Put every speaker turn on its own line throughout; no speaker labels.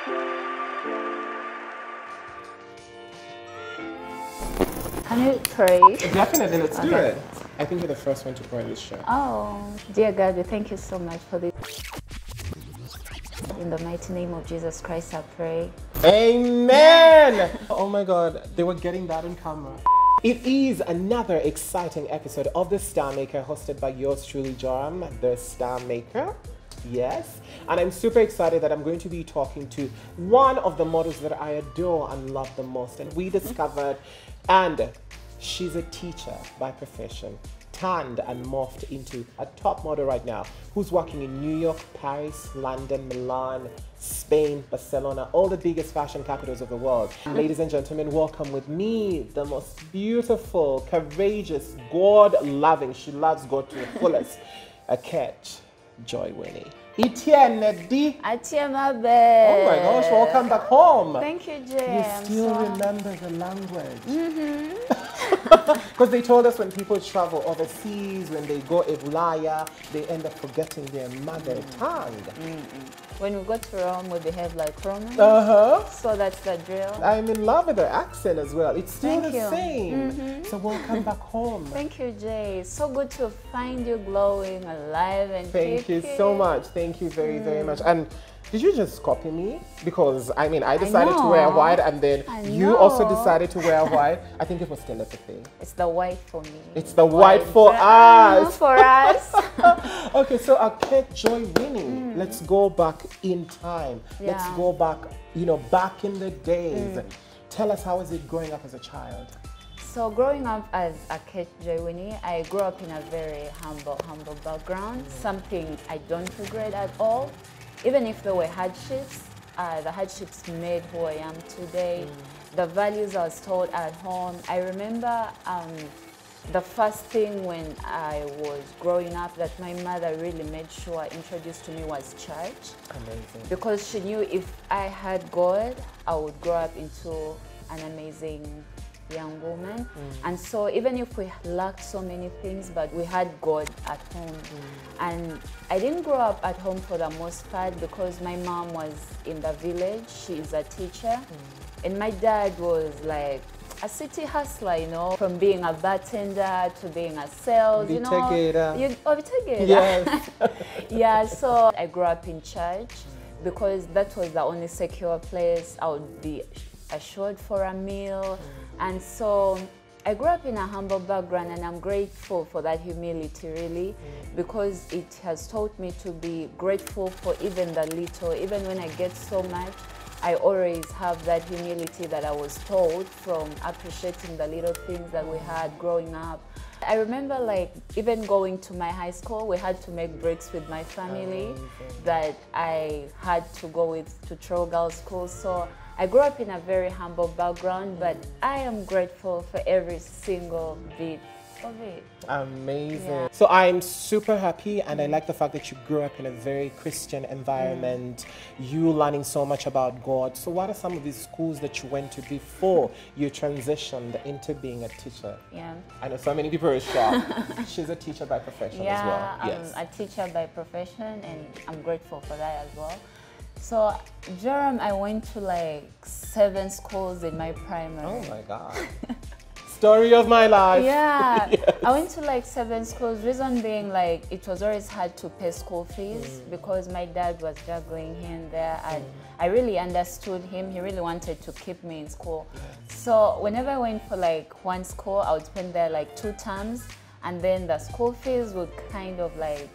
Can you pray?
Definitely, let's do it. I think you're the first one to pray in this show.
Oh, dear God, we thank you so much for this. In the mighty name of Jesus Christ, I pray.
Amen! Oh my God, they were getting that on camera. It is another exciting episode of The Star Maker, hosted by yours truly, Joram, the Star Maker. Yes, and I'm super excited that I'm going to be talking to one of the models that I adore and love the most. And we discovered, and she's a teacher by profession, turned and morphed into a top model right now, who's working in New York, Paris, London, Milan, Spain, Barcelona, all the biggest fashion capitals of the world. Ladies and gentlemen, welcome with me, the most beautiful, courageous, God-loving, she loves God to the fullest, Aketch, Joy Winnie. Etienne D.
Atiamabe.
Oh my gosh, welcome back home.
Thank you, Jay.
You still remember the language. Because they told us when people travel overseas, when they go Evulaya, they end up forgetting their mother tongue.
When we go to Rome, we behave like Romans. So that's the drill.
I'm in love with her accent as well. It's still
Thank
the
you.
same. So welcome back home.
Thank you, Jay. So good to find you glowing, alive, and
Thank you so much. Thank you very, very much. And did you just copy me? Because I mean, I decided to wear white, and then you also decided to wear white. I think it was telepathy.
It's the white for me.
It's the white for us.
For us.
Okay, so Aketch, Joy Winnie, let's go back in time. Let's go back, you know, back in the days. Tell us, how was it growing up as a child?
So growing up as Aketch Joy Winnie, I grew up in a very humble background. Something I don't regret at all. Even if there were hardships, the hardships made who I am today. The values I was taught at home. I remember the first thing when I was growing up that my mother really made sure introduced to me was church.
Amazing.
Because she knew if I had God, I would grow up into an amazing young woman. And so even if we lacked so many things, but we had God at home. And I didn't grow up at home for the most part because my mom was in the village. She is a teacher. And my dad was like a city hustler, you know, from being a bartender to being a sales, you know.
Yes.
Yeah, so I grew up in church because that was the only secure place I would be assured for a meal. And so I grew up in a humble background, and I'm grateful for that humility, really, because it has taught me to be grateful for even the little. Even when I get so much, I always have that humility that I was taught from appreciating the little things that we had growing up. I remember, like, even going to my high school, we had to make breaks with my family that I had to go with to Troll Girls School. So I grew up in a very humble background, but I am grateful for every single bit of it.
Amazing.
Yeah.
So I'm super happy, and I like the fact that you grew up in a very Christian environment, you learning so much about God. So what are some of these schools that you went to before you transitioned into being a teacher?
Yeah.
I know so many people are shocked. She's a teacher by profession as well.
Yes. I'm a teacher by profession, and I'm grateful for that as well. So, Joram, I went to like 7 schools in my primary.
Oh my God. Story of my life.
Yeah,
Yes.
I went to like 7 schools, reason being like it was always hard to pay school fees because my dad was juggling here and there, and I really understood him. He really wanted to keep me in school. So whenever I went for like one school, I would spend there like 2 terms, and then the school fees would kind of like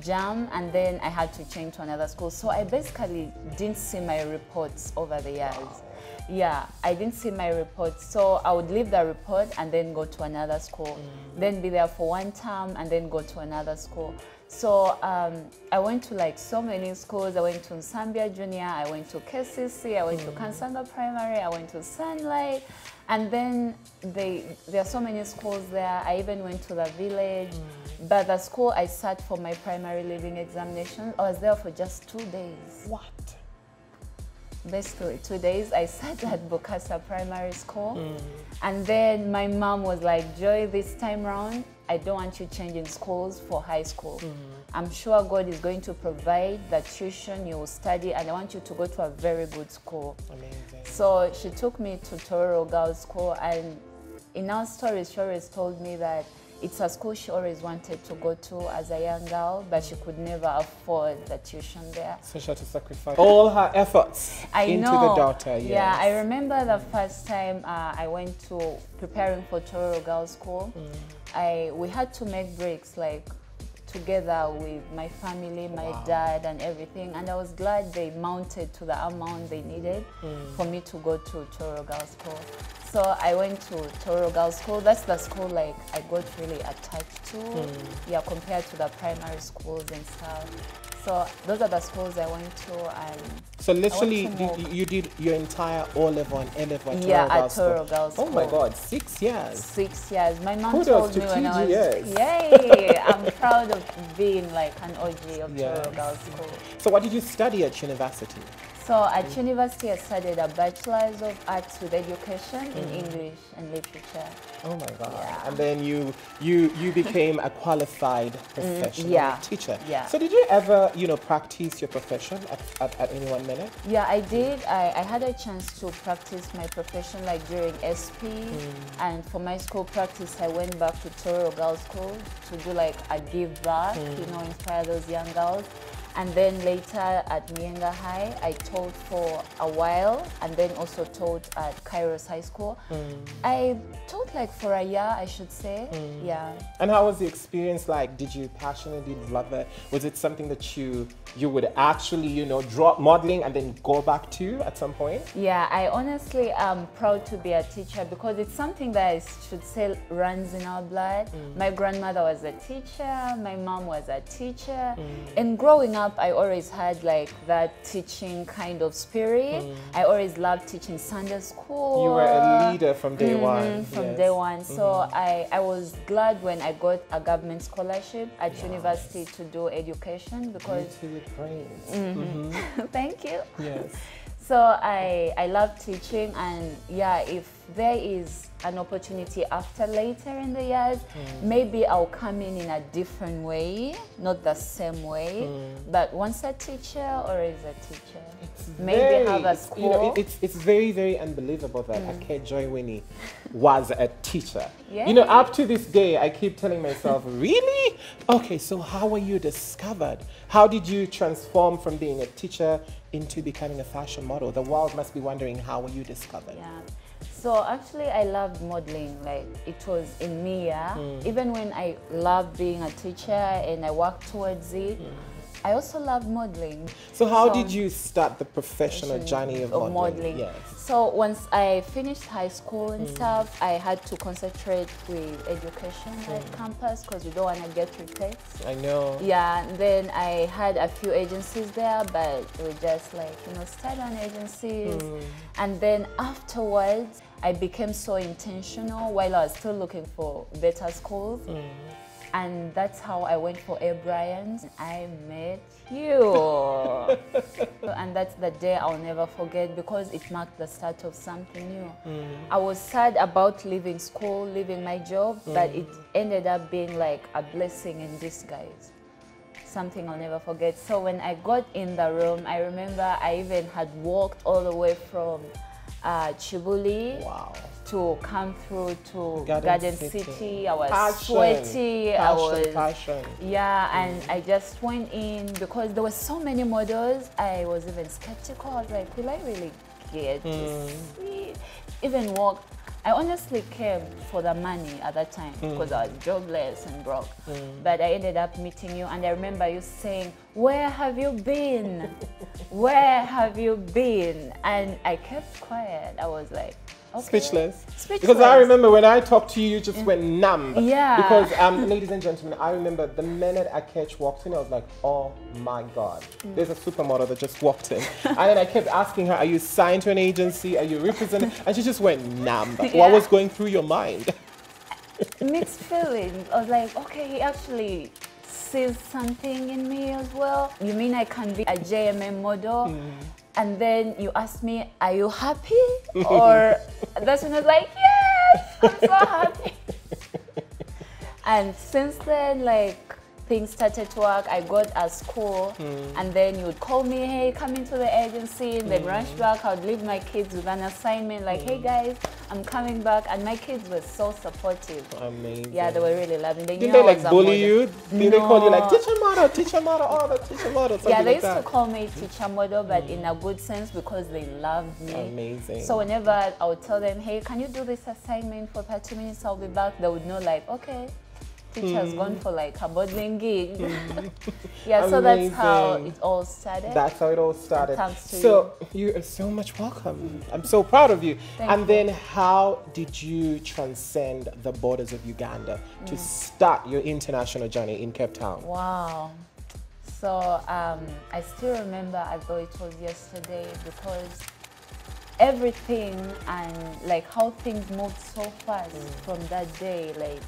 jam, and then I had to change to another school. So I basically didn't see my reports over the years. Yeah, I didn't see my reports. So I would leave the report and then go to another school, then be there for 1 term and then go to another school. So I went to like so many schools. I went to Nsambia Junior, I went to KCC, I went to Kansanga Primary, I went to Sunlight, and then there are so many schools there. I even went to the village. But the school I sat for my primary leaving examination, I was there for just 2 days.
What?
Basically 2 days. I sat at Bukasa Primary School, and then my mom was like, Joy, this time round, I don't want you changing schools for high school. I'm sure God is going to provide the tuition you will study, and I want you to go to a very good school.
Amazing.
So she took me to Tororo Girls School, and in our stories, she always told me that it's a school she always wanted to go to as a young girl, but she could never afford the tuition there.
So she had to sacrifice all her efforts into the daughter. Yes.
Yeah, I remember the first time I went to preparing for Tororo Girls School. We had to make breaks like together with my family, my dad and everything, and I was glad they mounted to the amount they needed for me to go to Tororo Girls School. So I went to Tororo Girls School. That's the school like I got really attached to, yeah, compared to the primary schools and stuff. So those are the schools I went to. And
so literally you did your entire O-level and A-level at
Tororo Girls School.
Oh my God, 6 years.
6 years. My mom
Kudos
told me when I was,
TGS.
yay, I'm proud of being like an OG of Tororo Girls School.
So what did you study at university?
So at university, I studied a Bachelor's of Arts with Education in English and Literature.
Oh my God!
Yeah.
And then you became a qualified professional teacher.
Yeah.
So did you ever practice your profession at any 1 minute?
Yeah, I did. I had a chance to practice my profession like during SP, and for my school practice, I went back to Tororo Girls School to do like a give back, inspire those young girls. And then later at Mienga High, I taught for a while, and then also taught at Kairos High School. I taught like for a year, I should say. Yeah.
And how was the experience like? Did you passionately love it? Was it something that you would actually, drop modeling and then go back to at some point?
Yeah, I honestly am proud to be a teacher because it's something that I should say runs in our blood. My grandmother was a teacher, my mom was a teacher, and growing up, I always had like that teaching kind of spirit. I always loved teaching Sunday school.
You were a leader from day one.
From day one. So I was glad when I got a government scholarship at university to do education because... Thank you.
Yes.
So I love teaching, and yeah, if there is an opportunity after later in the years, maybe I'll come in a different way, not the same way, but once a teacher or as a teacher, maybe have a school.
It's very, very unbelievable that Aketch Winnie was a teacher.
Yeah.
Up to this day, I keep telling myself, really? Okay, so how were you discovered? How did you transform from being a teacher into becoming a fashion model? The world must be wondering, how were you discovered?
Yeah. So actually, I loved modeling. Like it was in me. Yeah. Even when I loved being a teacher and I worked towards it, I also loved modeling.
So how did you start the professional journey of modeling? Yes.
So once I finished high school and stuff, I had to concentrate with education at campus because we don't want to get retakes.
I know.
Yeah, and then I had a few agencies there, but we just like, started on agencies. And then afterwards, I became so intentional while I was still looking for better schools. And that's how I went for A. Bryant. I met you. And that's the day I'll never forget because it marked the start of something new. I was sad about leaving school, leaving my job, but it ended up being like a blessing in disguise. Something I'll never forget. So when I got in the room, I remember I even had walked all the way from Chibuli to come through to Garden City. I was sweaty.
Passion.
Yeah, and I just went in because there were so many models. I was even skeptical. I was like, will I really get to see? Even walk. I honestly came for the money at that time because I was jobless and broke. But I ended up meeting you, and I remember you saying, "Where have you been? Where have you been?" And I kept quiet. I was like, okay.
Speechless. Because I remember when I talked to you, you just went numb.
Yeah.
Because, ladies and gentlemen, I remember the minute Aketch walked in, I was like, oh my God, there's a supermodel that just walked in. And then I kept asking her, are you signed to an agency? Are you represented? And she just went numb. What was going through your mind?
Mixed feelings. I was like, okay, he actually sees something in me as well. You mean I can be a JMM model? And then you asked me, are you happy? Or that's when I was like, yes, I'm so happy. And since then, like, things started to work. I got a school, and then you would call me, hey, come into the agency, and then rush back. I would leave my kids with an assignment, like, hey guys, I'm coming back, and my kids were so supportive.
Amazing.
Yeah, they were really loving. They
Didn't
knew
they
I was
like bully
a
you? Did they call you like teacher model, all the teacher model?
Yeah, they
like
used
that?
to call me teacher model, but in a good sense because they loved me.
Amazing.
So whenever I would tell them, hey, can you do this assignment for 30 minutes? I'll be back. They would know, like, okay, teacher's gone for like a modeling gig. Yeah, so that's how it all started.
That's how it all started.
Thanks to
So you are so much welcome. I'm so proud of you.
Thank you.
Then how did you transcend the borders of Uganda to start your international journey in Cape Town?
Wow. So I still remember as though it was yesterday, because everything and like how things moved so fast from that day, like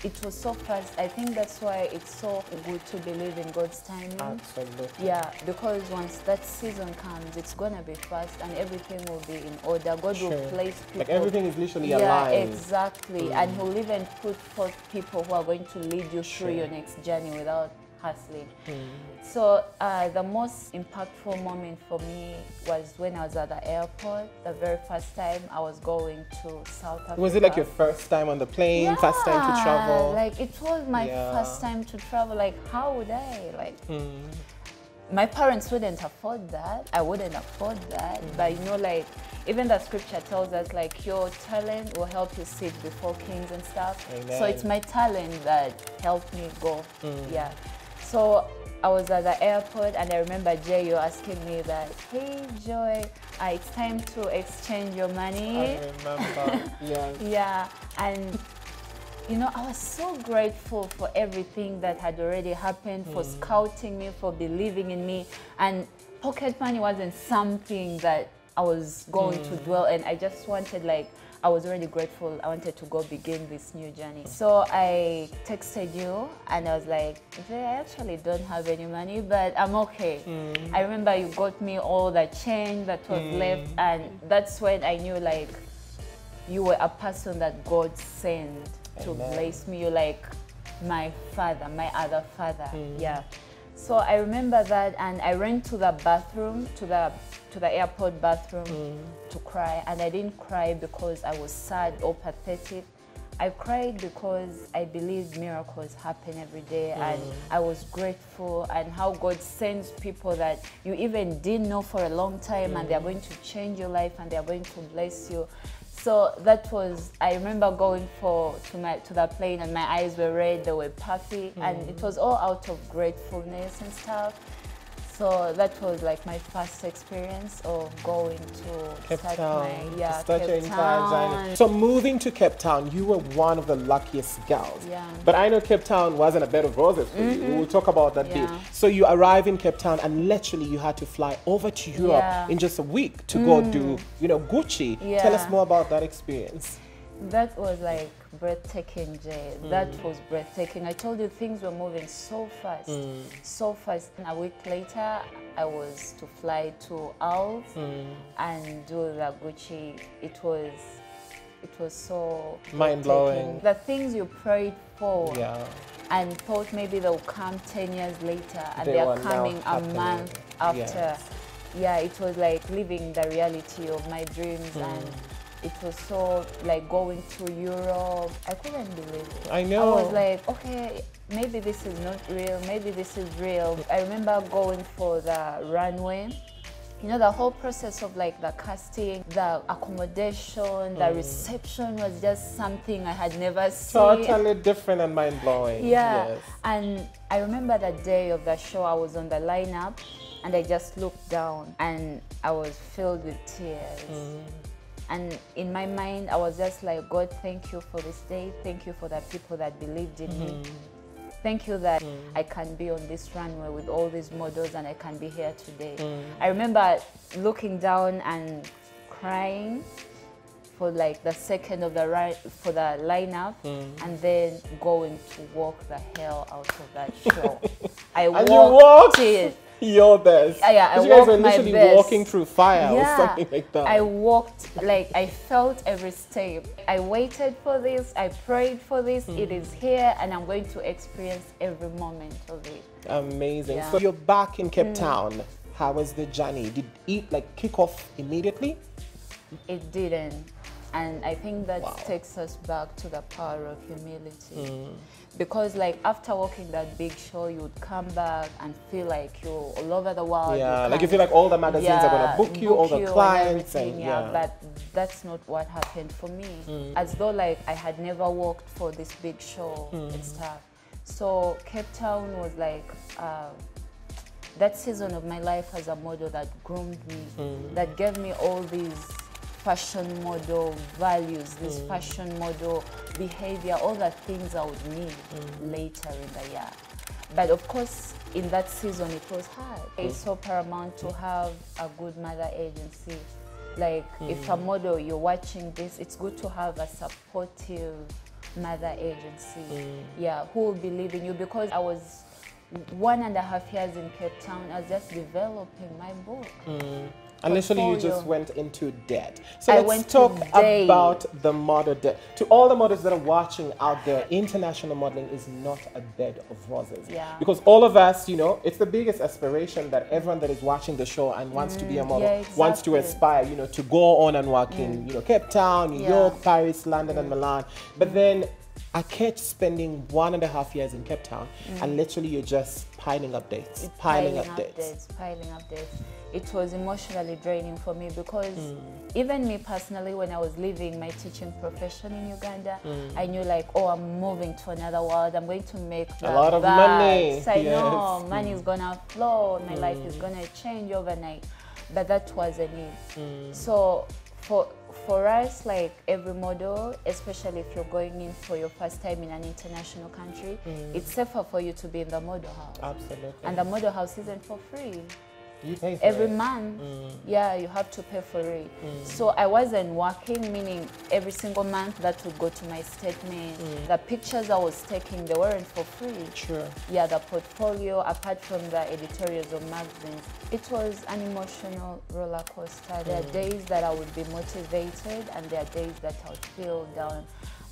it was so fast. I think that's why it's so good to believe in God's timing.
Absolutely.
Yeah, because once that season comes, it's gonna be fast and everything will be in order. God will place people.
Like everything is literally aligned.
Yeah, exactly. And He'll even put forth people who are going to lead you through your next journey without hustling. So the most impactful moment for me was when I was at the airport. The very first time I was going to South Africa.
Was it like your first time on the plane,
Yeah,
first time to travel?
like it was my first time to travel. Like, how would I? Like, my parents wouldn't afford that. I wouldn't afford that. But you know, like, even the scripture tells us, like, your talent will help you sit before kings and stuff.
Amen.
So it's my talent that helped me go. Yeah. So I was at the airport, and I remember Jay, you asking me that, hey Joy, it's time to exchange your money.
I remember. Yes.
Yeah, and you know, I was so grateful for everything that had already happened, for scouting me, for believing in me. And pocket money wasn't something that I was going to dwell in. I just wanted, like, I was already grateful. I wanted to go begin this new journey. So I texted you and I was like, Jay, I actually don't have any money, but I'm okay. I remember you got me all the change that was left, and that's when I knew, like, you were a person that God sent to bless me. You're like my father, my other father. Yeah. So I remember that, and I ran to the bathroom, to the airport bathroom to cry. And I didn't cry because I was sad or pathetic. I cried because I believed miracles happen every day, and I was grateful, and how God sends people that you even didn't know for a long time, and they're going to change your life and they're going to bless you. So that was, I remember going to the plane, and my eyes were red, they were puffy, and it was all out of gratefulness and stuff. So that was like my first experience of going to
Cape Town.
Cape Town.
So moving to Cape Town, you were one of the luckiest girls.
Yeah.
But I know Cape Town wasn't a bed of roses for you. We will talk about that bit. So you arrive in Cape Town, and literally you had to fly over to Europe in just a week to go do, you know, Gucci.
Yeah.
Tell us more about that experience.
That was like breathtaking, Jay. That was breathtaking. I told you things were moving so fast, so fast. And a week later, I was to fly to Owls and do the Gucci. It was so
mind-blowing.
The things you prayed for and thought maybe they'll come 10 years later, and they are coming a month after. Yeah, it was like living the reality of my dreams, and it was so like going to Europe. I couldn't believe it.
I know.
I was like, okay, maybe this is not real, maybe this is real. I remember going for the runway. You know, the whole process of like the casting, the accommodation, the reception was just something I had never seen.
Totally different and mind-blowing.
Yeah.
Yes.
And I remember the day of the show, I was on the lineup, and I just looked down and I was filled with tears. And in my mind, I was just like, God, thank you for this day. Thank you for the people that believed in me. Thank you that I can be on this runway with all these models, and I can be here today. I remember looking down and crying for like the second of the lineup, and then going to walk the hell out of that show. I walked it.
your best.
Yeah, I
you guys were
walked my
literally
best.
walking through fire
Yeah,
or something like that.
I walked, like, I felt every step. I waited for this, I prayed for this, it is here, and I'm going to experience every moment of it.
Amazing.
Yeah.
So you're back in Cape Town. How was the journey? Did it like kick off immediately?
It didn't. And I think that
Wow.
takes us back to the power of humility. Because like after walking that big show, you would come back and feel like you're all over the world.
Yeah, like you feel like all the magazines are going to book you, all the clients. And
yeah, but that's not what happened for me. As though like I had never worked for this big show and stuff. So Cape Town was like that season of my life as a model that groomed me, that gave me all these fashion model values, this fashion model behavior, all the things I would need later in the year. But of course, in that season, it was hard. It's so paramount to have a good mother agency. Like, if a model, you're watching this, it's good to have a supportive mother agency, yeah, who will believe in you. Because I was 1.5 years in Cape Town, I was just developing my book.
And literally you just went into debt. So
I
let's
went
talk
to debt.
about the model debt. To all the models that are watching out there, international modeling is not a bed of roses.
Yeah.
Because all of us, you know, it's the biggest aspiration that everyone that is watching the show and wants to be a model,
yeah,
wants to
exactly.
aspire, you know, to go on and work in, you know, Cape Town, New York, Paris, London, and Milan. But then Aketch spending 1.5 years in Cape Town, and literally you're just piling up dates, piling up dates.
It was emotionally draining for me because even me personally, when I was leaving my teaching profession in Uganda, I knew like, oh, I'm moving to another world. I'm going to make
a lot of money.
I know money is gonna flow. My life is gonna change overnight. But that wasn't it. So for us, like every model, especially if you're going in for your first time in an international country, it's safer for you to be in the model house.
Absolutely.
And the model house isn't for free.
You pay for
Every
it.
month, yeah, you have to pay for it. So I wasn't working, meaning every single month that would go to my statement. The pictures I was taking, they weren't for free.
Sure.
Yeah, the portfolio, apart from the editorials of magazines, it was an emotional roller coaster. There are days that I would be motivated and there are days that I would feel down.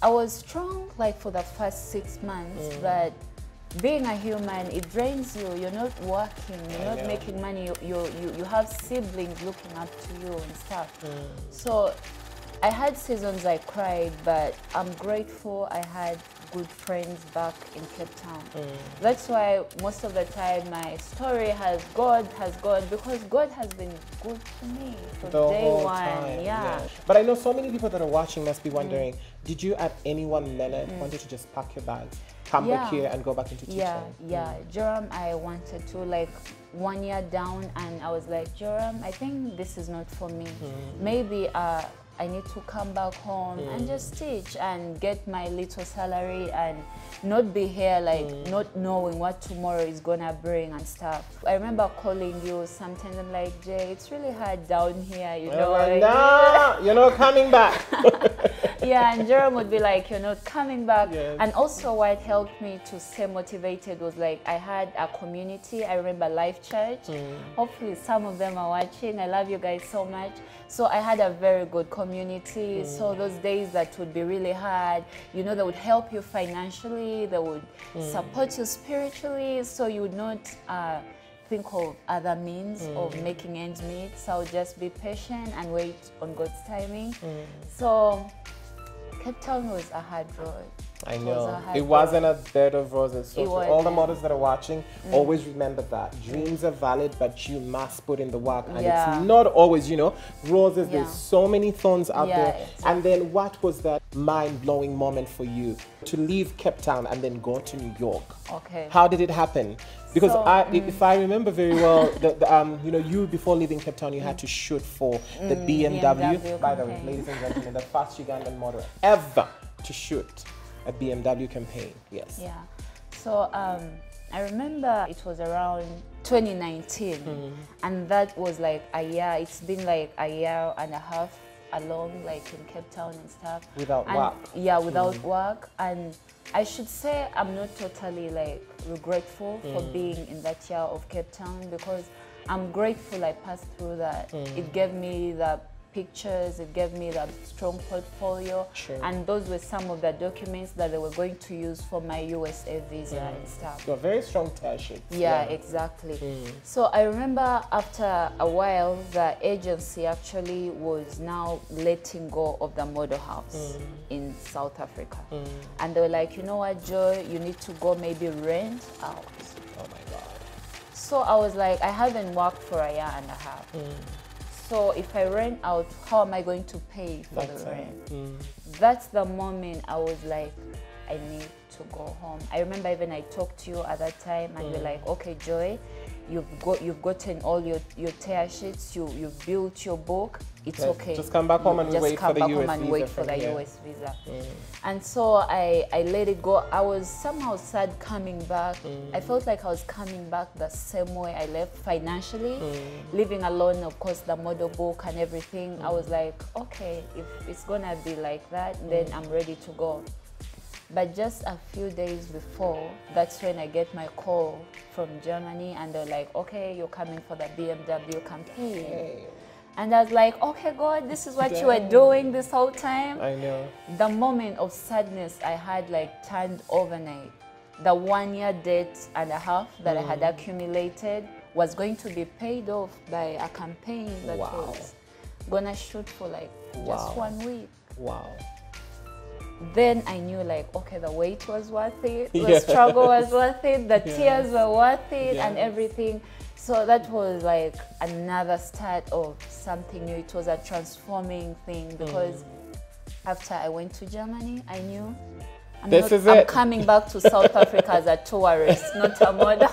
I was strong like for the first 6 months, but being a human, it drains you. You're not working, you're not making money, you have siblings looking up to you and stuff. So I had seasons I cried, but I'm grateful I had good friends back in Cape Town. That's why most of the time my story has God, because God has been good to me from
The
day
whole
one.
time,
Yeah.
But I know so many people that are watching must be wondering, did you at any one minute wanted to just pack your bags, come back here and go back into teaching?
Yeah. Joram, I wanted to, like 1 year down, and I was like, Joram, I think this is not for me. Maybe I need to come back home and just teach and get my little salary and not be here like not knowing what tomorrow is gonna bring and stuff. I remember calling you sometimes. I'm like, Jay, it's really hard down here, you know.
Like, nah, you're not coming back.
Yeah, and Jerome would be like, you're not coming back.
Yes.
And also what helped me to stay motivated was like, I had a community. I remember Life Church. Hopefully some of them are watching. I love you guys so much. So I had a very good community. So those days that would be really hard, you know, they would help you financially, they would support you spiritually, so you would not think of other means of making ends meet. So I would just be patient and wait on God's timing. So Cape Town was a hard road.
I know. It wasn't a bed of roses. So for all the
wasn't.
models that are watching, always remember that. Dreams are valid, but you must put in the work. And it's not always, you know, roses. There's so many thorns out there.
Exactly.
And then what was that mind-blowing moment for you to leave Cape Town and then go to New York?
Okay.
How did it happen? Because
So,
if I remember very well, you know, you before leaving Cape Town, you had to shoot for the BMW. By the way, ladies and gentlemen, the first Ugandan model ever to shoot a BMW campaign. Yes.
Yeah. So I remember it was around 2019, and that was like a year. It's been like a year and a half along, like in Cape Town and stuff.
Without work.
Yeah, without work. And I should say I'm not totally like regretful for being in that year of Cape Town, because I'm grateful I passed through that. It gave me the pictures, it gave me that strong portfolio, and those were some of the documents that they were going to use for my USA visa and stuff.
So very strong tashit.
Yeah, exactly. So I remember after a while, the agency actually was now letting go of the model house in South Africa. And they were like, you know what, Joy, you need to go maybe rent out.
Oh my God.
So I was like, I haven't worked for a year and a half. So if I rent out, how am I going to pay for the rent? That's the moment I was like, I need to go home. I remember even I talked to you at that time, and you're like, okay, Joy, you've gotten all your tear sheets, you've built your book, it's okay.
Just come back home and wait for the
US visa. And so I let it go. I was somehow sad coming back. I felt like I was coming back the same way I left financially, living alone, of course, the model book and everything. I was like, okay, if it's gonna be like that, then I'm ready to go. But just a few days before, that's when I get my call from Germany, and they're like, okay, you're coming for the BMW campaign.
Hey.
And I was like, okay, God, this is what you were doing this whole time.
I know.
The moment of sadness I had like turned overnight. The 1 year debt and a half that I had accumulated was going to be paid off by a campaign that was gonna shoot for like just 1 week.
Wow.
Then I knew like, okay, the wait was worth it, the struggle was worth it, the tears were worth it, and everything. So that was like another start of something new. It was a transforming thing, because after I went to Germany, I knew I'm coming back to South Africa as a tourist, not a model.